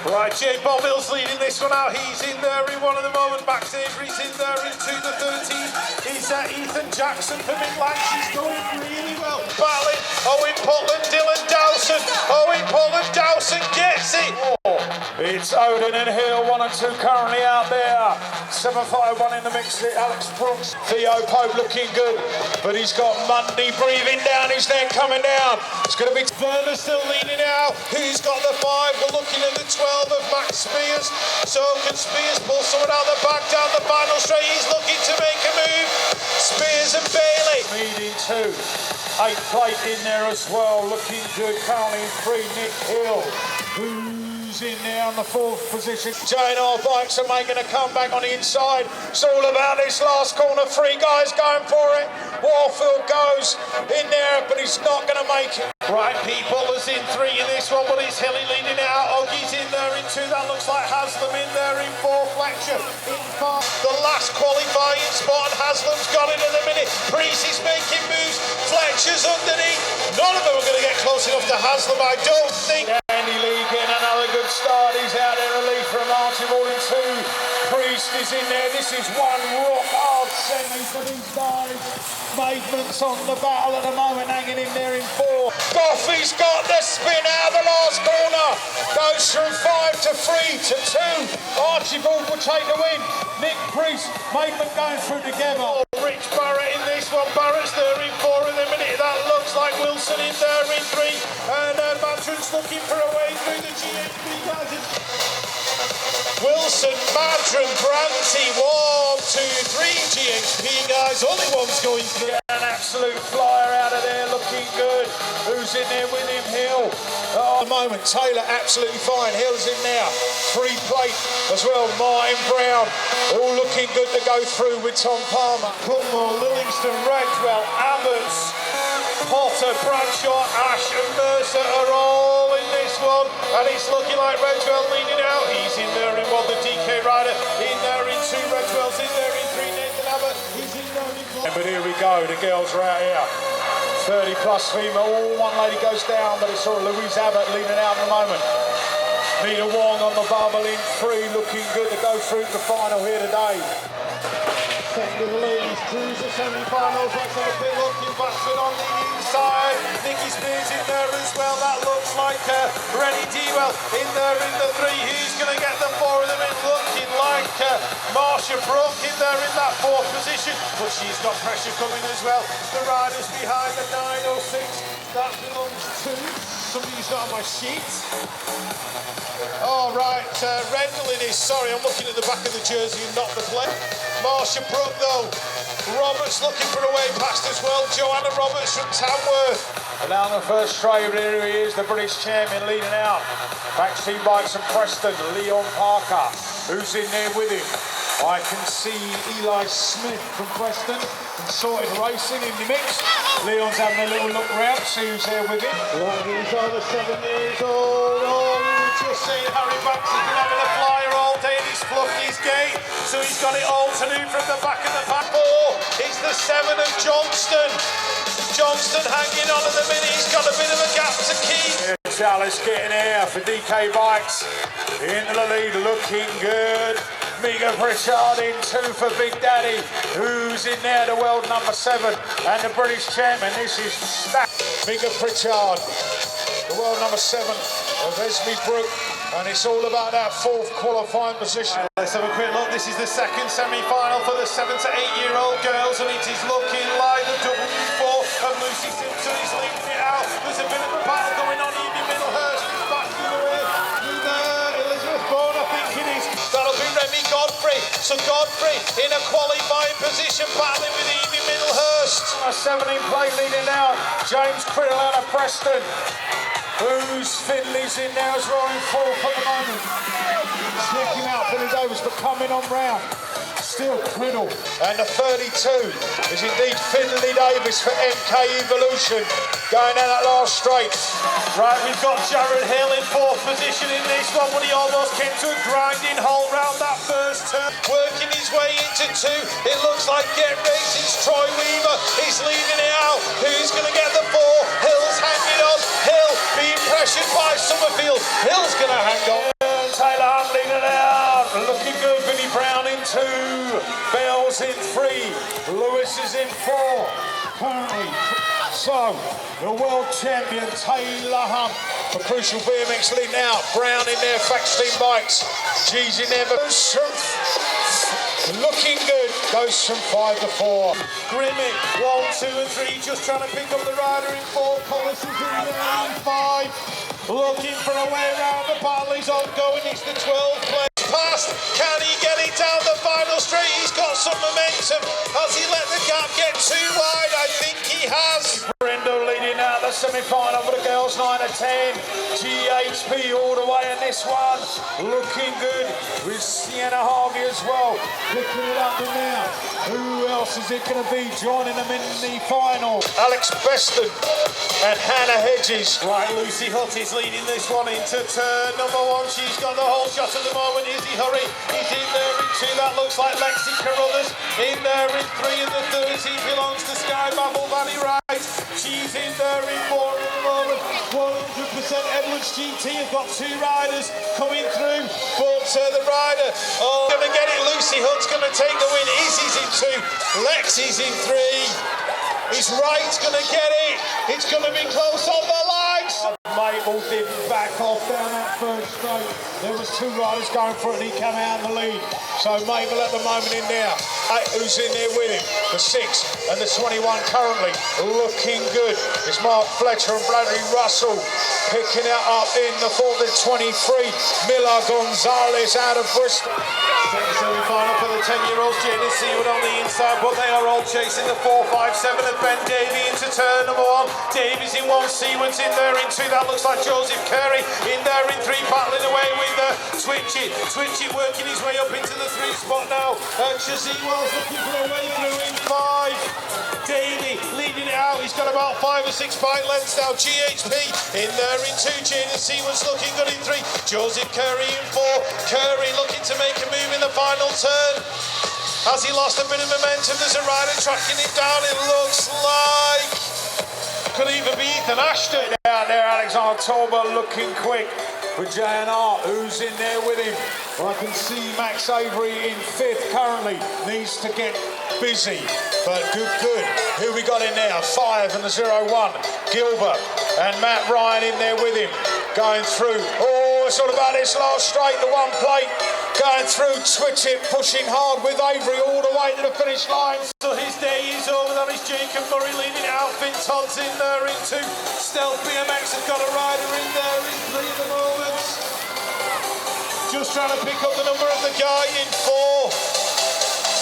Right, J. Bob Hill's leading this one out. He's in there in one at the moment. Backstage, he's in there into the 13. He's Ethan Jackson for mid-line. She's going really well. Battling Owen Putland, Dylan Dowson. Owen Putland, Dowson gets it. It's Odin and Hill, 1 and 2 currently out there. 7-5-1 in the mix. Alex Brooks. Theo Pope looking good, but he's got Mundy breathing down his neck, coming down. It's going to be Verner still leading out. Who's got the 5? We're looking at the 12 of Max Spears. So can Spears pull someone out the back down the final straight? He's looking to make a move. Spears and Bailey. Leading 2. 8 plate in there as well. Looking good. Currently in 3. Nick Hill. Who's in there on the 4th position? J&R Bikes are making a comeback on the inside. It's all about this last corner. 3 guys going for it. Warfield goes in there, but he's not going to make it. Right, Pete Butler's in 3 in this one, but he's Hilly leading it out. Oggie's in there in 2. That looks like Haslam in there in 4. Fletcher in 5. The last qualifying spot, and Haslam's got it at the minute. Priest is making moves. Fletcher's underneath. None of them are going to get close enough to Haslam, I don't think. Andy Lee getting another good start. He's out there relief from Archibald in 2. Priest is in there. This is one rock hard semi for these guys. Maidment's on the battle at the moment, hanging in there in 4. Goffey's got the spin out of the last corner. Goes from 5 to 3 to 2. Archibald will take the win. Nick Priest, Maidment going through together. Oh, Rich Barrett in this one. Barrett's there in 4 in a minute. That looks like Wilson in there in 3. And Madron's looking for a way through the GHP guys. Wilson, Madron, Branty, 1, 2, 3 GHP guys. Only one's going through. An absolute flyer out of there, looking good. Who's in there with him? Hill. At the moment, Taylor absolutely fine. Hill's in there. 3 plate as well. Martin Brown, all looking good to go through with Tom Palmer. Putmore, Livingston, Redwell, Abbots, Potter, Bradshaw, Ash and Mercer are all in this one. And it's looking like Redwell leading out. He's in there in 1, the DK Rider. In there in 2, Redwell's in there in 3, Nathan Abbott. He's in there in 4. But here we go, the girls are out here. 30 plus female, all one lady goes down, but it's all Louise Abbott leading out at the moment. Nita Wong on the bubble in 3, looking good to go through the final here today. Second ladies cruiser semi-finals, that's on the pit, looking bastard on the inside. Nikki Spears in there as well, that looks like Rennie Dewell in there in the 3. Who's going to get the 4 of them? It's looking like Marsha Brook in there in that 4th position, but she's got pressure coming as well. The riders behind the 906, that belongs to somebody who's not on my sheet. Oh, right, Rendell it is. Sorry, I'm looking at the back of the jersey and not the play. Marsha Brook, though. Roberts looking for a way past as well. Joanna Roberts from Tamworth. And down the first straight, here he is, the British champion leading out. Backseat Bikes and Preston, Leon Parker. Who's in there with him? I can see Eli Smith from Preston. Sorted racing in the mix. Leon's having a little look round, see who's there with him. He's over 7 years old. Oh, we were just saying Harry Banks has been having a flyer all day and he's fluffed his gate. So he's got it all to do from the back of the pack. 4, it's the 7 of Johnston. Johnston hanging on at the minute. He's got a bit of a gap to keep. Here's Alice getting here for DK Bikes. Into the lead, looking good. Mega Pritchard in 2 for Big Daddy. Who's in there? The world number 7 and the British champion. This is stacked. Mega Pritchard, the world number 7 of Esme Brook. And it's all about that 4th qualifying position. Let's have a quick look. This is the 2nd semi-final for the 7 to 8-year-old girls, and it is looking like the W4 of Lucy Simpson is leading it out. There's a bit of a battle going on. Evie Middlehurst is backing away with Elizabeth Bourne, I think it is. That'll be Remy Godfrey. So Godfrey in a qualifying position, battling with Evie Middlehurst. A 17 plate leading out. James Criddle out of Preston. Who's Finley's in there as well in 4th at the moment. Sneaking out Billy Davis, but coming on round. Still Criddle. And the 32 is indeed Finley Davis for MK Evolution. Going down that last straight. Right, we've got Jared Hill in 4th position in this one, but he almost came to a grinding halt round that first turn. Working his way into 2. It looks like Get Racing's Troy Weaver. He's leaving it out. Who's going to get the 4? Hill's hanging on. Hill being pressured by Summerfield. Hill's going to hang on. Lewis is in 4 currently. So, the world champion Taylor Hunt. For crucial BMX lead now. Brown in there, Faxtein bikes. G's in there. Looking good. Goes from 5 to 4. Grimmick, 1, 2 and 3. Just trying to pick up the rider in 4. Collis is in there in 5. Looking for a way around. The battle is ongoing. It's the 12th place. Past. Can he get it down the final straight? He's got some momentum. Has he let the gap get too wide? I think he has. Brendo leading out the semi-final for the girls 9 to 10. GHP all the way in this one. Looking good with Sienna Harvey as well. Picking it up and now. Who else is it going to be joining them in the final? Alex Beston and Hannah Hedges. Right, Lucy Hutt is leading this one into turn number 1. She's got the whole shot at the moment. Izzy Hurry is in there in 2. That looks like Lexi Carruthers. In there in 3 and the 30 belongs to Sky Babble Valley Rise. She's in there in 4 at the moment. 100% Edwards GT have got 2 riders coming through. But the rider, going to get it. Lucy Hutt's going to take the win. Izzy's in 2. Lexi's in 3. Is Wright's going to get it. It's going to be close on the line. Mabel didn't back off down that first straight. There was 2 riders going for it and he came out in the lead. So Mabel at the moment in there. Who's in there with him? The 6 and the 21 currently looking good. It's Mark Fletcher and Bradley Russell picking it up in the 23. Miller Gonzalez out of Bristol. Semi-final for the 10-year-olds. Janice Seawood on the inside, but they are all chasing the 4, 5, 7 of Ben Davey into turn number 1. Davies in 1, Seawood's in there in 2. That looks like Joseph Curry in there in 3, battling away with Twitchy. Twitchy working his way up into the 3 spot now. Shaziwa's looking for a way through in 5. Davey leading it out. He's got about 5 or 6 bike lengths now. GHP in there in 2. Janice Seawood's looking good in 3. Joseph Curry in 4. Curry looking to make a move in the final turn. Has he lost a bit of momentum? There's a rider tracking him down. It looks like could even be Ethan Ashton out there. Alexander Torber looking quick for JNR. Who's in there with him? Well, I can see Max Avery in 5th currently. Needs to get busy, but good. Who we got in there? 5 and the 01. Gilbert and Matt Ryan in there with him. Going through. Oh, it's all about this last straight. The 1 plate. Going through, Twitch it, pushing hard with Avery all the way to the finish line. So his day is over. That is Jacob Murray leading it out. Finn Todd's in there in 2. Stealth BMX have got a rider in there in 3 at the moment. Just trying to pick up the number of the guy in 4.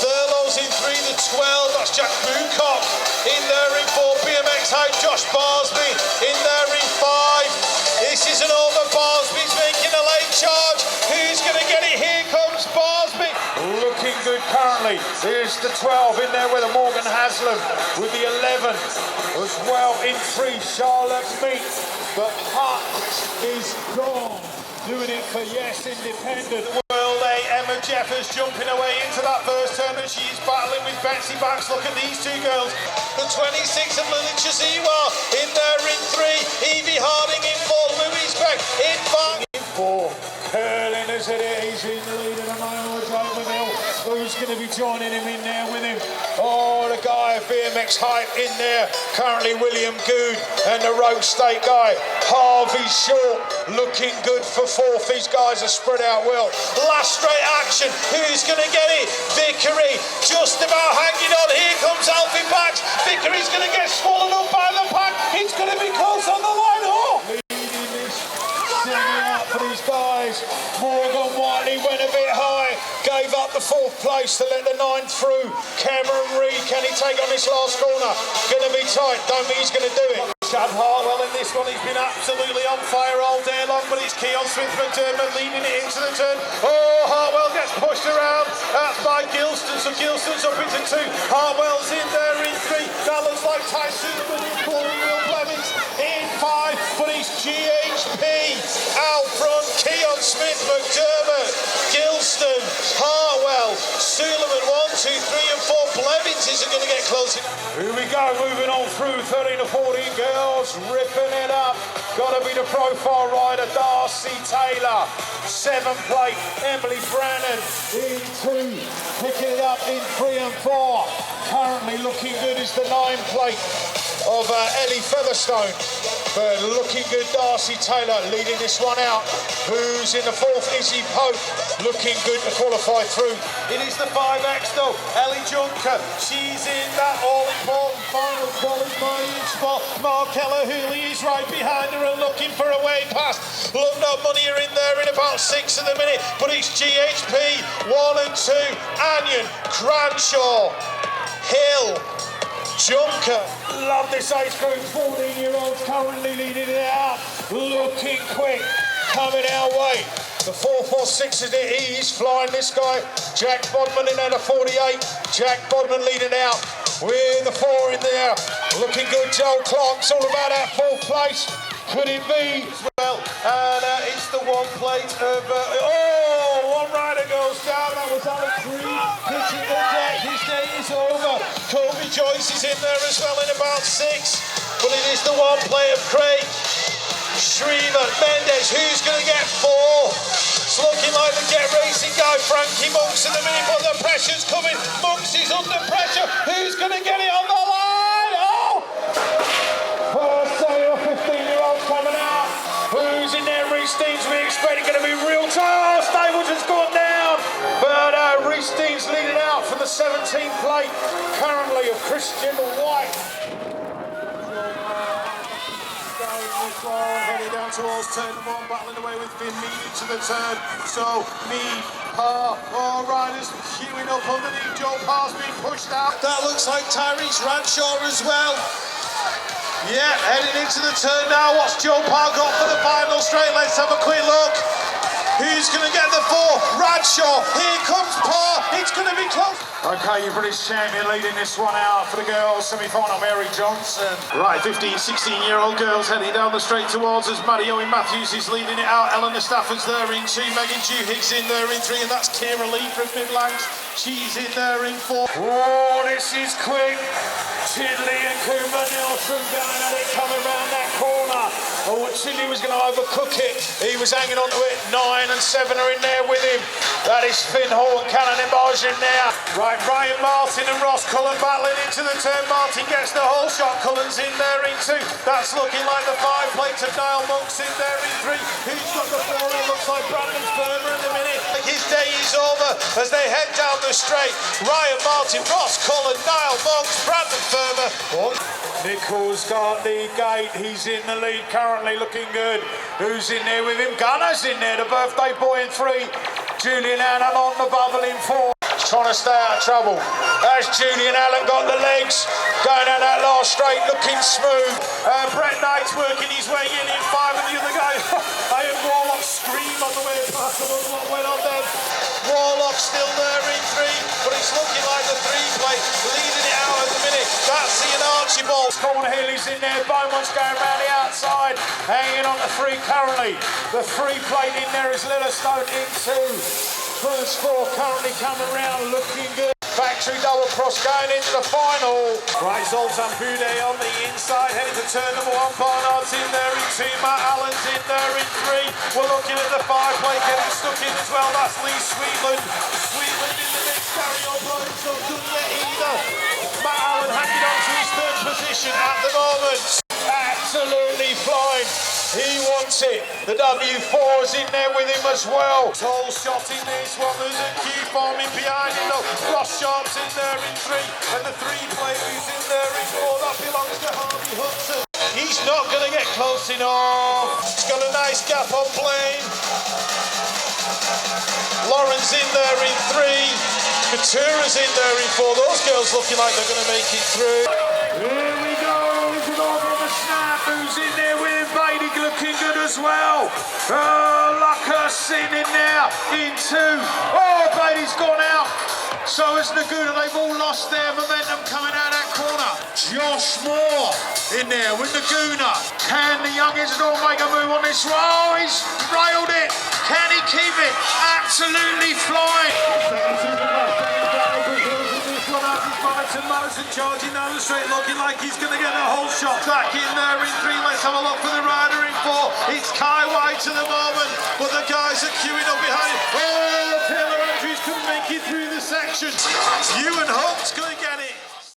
Thurlow's in 3, the 12. That's Jack Boocock in there in 4. BMX hype, Josh Barsby in there in 5. This isn't over. Barsby's making a late charge. Who's going to get it? Here comes Barsby. Looking good currently. Here's the 12 in there with a Morgan Haslam with the 11 as well in 3. Charlotte Meek. But Hutt is gone. Doing it for Yes Independent. World A, Emma Jeffers jumping away into that first turn, and she's battling with Betsy Banks. Look at these 2 girls. The 26 of Lily Chaziwa in there in 3. Evie Harding in 4. Louise Beck in 5. In 4. Curling as it is in the lead of the moment. Overhill. Who's going to be joining him in there with him? Oh, the guy of BMX hype in there. Currently William Good and the Rogue State guy. Harvey Short looking good for 4th. These guys are spread out well. Last straight action. Who's going to get it? Vickery just about hanging on. Here comes Alfie Bax. Vickery's going to get swallowed up by the pack. It's going to be close on the line. Oh! Leading this semi out for these guys. Morgan Whiteley went a bit high. Gave up the 4th place to let the 9 through. Cameron Reid, can he take on this last corner? Going to be tight. Don't think he's going to do it. Chad Hartwell in this one. He's been absolutely on fire all day long, but it's Keon Smith-McDermott leading it into the turn. Oh, Hartwell gets pushed around. That's by Gilston, so Gilston's up into 2. Hartwell's in there in 3. That looks like Tyson with Corey Will Blevins in 5, but it's GHP out front. Keon Smith-McDermott, Gilston, Hartwell, Suleiman 1, 2, 3 and 4. Blevins isn't going to get close enough. Here we go, moving on through 13 to 14 girls, ripping it up. Got to be the profile rider, Darcy Taylor. 7th plate, Emily Brannan in 2, picking it up in 3 and 4. Currently looking good is the 9th plate of Ellie Featherstone. But looking good, Darcy Taylor leading this one out. Who's in the 4th? Izzy Pope, looking good to qualify through. It is the 5X though, Ellie Junker. She's in that all-important final qualifying spot. Mark Keller-Hooley is right behind her and looking for a way past. Look, no money are in there in about 6 at the minute, but it's GHP 1 and 2, Anyon, Cranshaw, Hill, Junker. Love this age group, 14-year-olds currently leading it out. Looking quick, coming our way. The 4-4-6 is it, he's flying this guy. Jack Bodman in at a 48. Jack Bodman leading out with the 4 in there. Looking good, Joel Clark's all about that 4th place. Could it be? Well, and it's the 1 plate of... one rider goes down. That was Alex Reed hitting the deck. His day is over. Colby Joyce is in there as well in about 6. But it is the 1 plate of Craig Shriver Mendes. Who's going to get 4? It's looking like the Get Racing guy, Frankie Monks, in the minute, but the pressure's coming. Monks is under pressure. Who's going to get it on the line? Oh! First sale, 15-year-old coming out. Who's in there? Reece Deans, we expect it going to be real time. Oh, Stables has gone down. But Reece Deans leading out for the 17th plate, currently of Christian White. Heading down towards turn 1, battling away with Finn Mead into the turn. So Mead, Parr, all riders queuing up underneath. Joe Parr's being pushed out. That looks like Tyrese Ranshaw as well. Yeah, heading into the turn now. What's Joe Parr got for the final straight? Let's have a quick look. Who's going to get the 4? Ranshaw. Here comes Parr. It's going to be close. Okay, your British champion leading this one out for the girls. Semi-final, Mary Johnson. Right, 15, 16-year-old girls heading down the straight towards us. Maddie Owen Matthews is leading it out. Eleanor Stafford's there in 2. Megan Dewhiggs in there in 3. And that's Kira Lee from Midlands. She's in there in 4. Oh, this is quick. Chidley and Cooper Nielsen going at it, coming round that corner. Oh, Chidley was going to overcook it. He was hanging on to it. 9 and 7 are in there with him. That is Finn Hall and Cannon Embage in there. Right, Brian Martin and Ross Cullen battling into the turn. Martin gets the whole shot. Cullen's in there in 2. That's looking like the 5 plate of Niall Monks in there in 3. Who's got the 4? It looks like Brandon Firmer in a minute. His day is over as they head down the straight. Ryan Martin, Ross Cullen, Niall Monks, Brandon Firmer. Nichols got the gate. He's in the lead currently, looking good. Who's in there with him? Gunner's in there, the birthday boy in 3. Julian Allen on the bubble in 4. Trying to stay out of trouble. As Julian Allen got the legs, going down that last straight, looking smooth. Brett Knight's working his way in 5, and the other guy, I heard Warlock scream on the way past. I don't know what went on then. Warlock still there in 3, but it's looking like the 3 plate leading it out at the minute. That's Ian Archibald. Cornhill is in there. Beaumont's going round the outside, hanging on the 3 currently. The 3 plate in there is Lillestone in 2. First 4 currently coming round, looking good. Factory double cross going into the final. Right, Zoltan Bude on the inside, heading to turn number 1. Barnard's in there in 2. Matt Allen's in there in 3. We're looking at the 5 plate getting stuck in as well. That's Lee Sweetland. Sweetland in the mix. Gary O'Brien's not done yet either. Matt Allen hanging on to his 3rd position at the moment. Absolutely flying. He wants it. The W4's in there with him as well. Tall shot in this one. There's a Q forming behind him though. Ross Sharp's in there in 3. And the 3 plate who's in there in 4. That belongs to Harvey Hudson. He's not going to get close enough. He's got a nice gap on plane. Lauren's in there in 3. Katura's in there in 4. Those girls looking like they're going to make it through. Here we go. Is it over on the snap? Who's in there with him? Bailey looking good as well. Lucas in there in 2. Oh, Bailey's gone out. So is Naguna. They've all lost their momentum coming out that corner. Josh Moore in there with Naguna. Can the young Isidore make a move on this one? Oh, he's railed it. Can he keep it? Absolutely flying. Patterson charging down the straight, looking like he's going to get a whole shot. Back in there in 3. Let's have a look for the rider in 4. It's Kai White at the moment, but the guys are queuing up behind. Oh, Taylor Andrews couldn't make it through the section. Ewan Hunt's going to get it.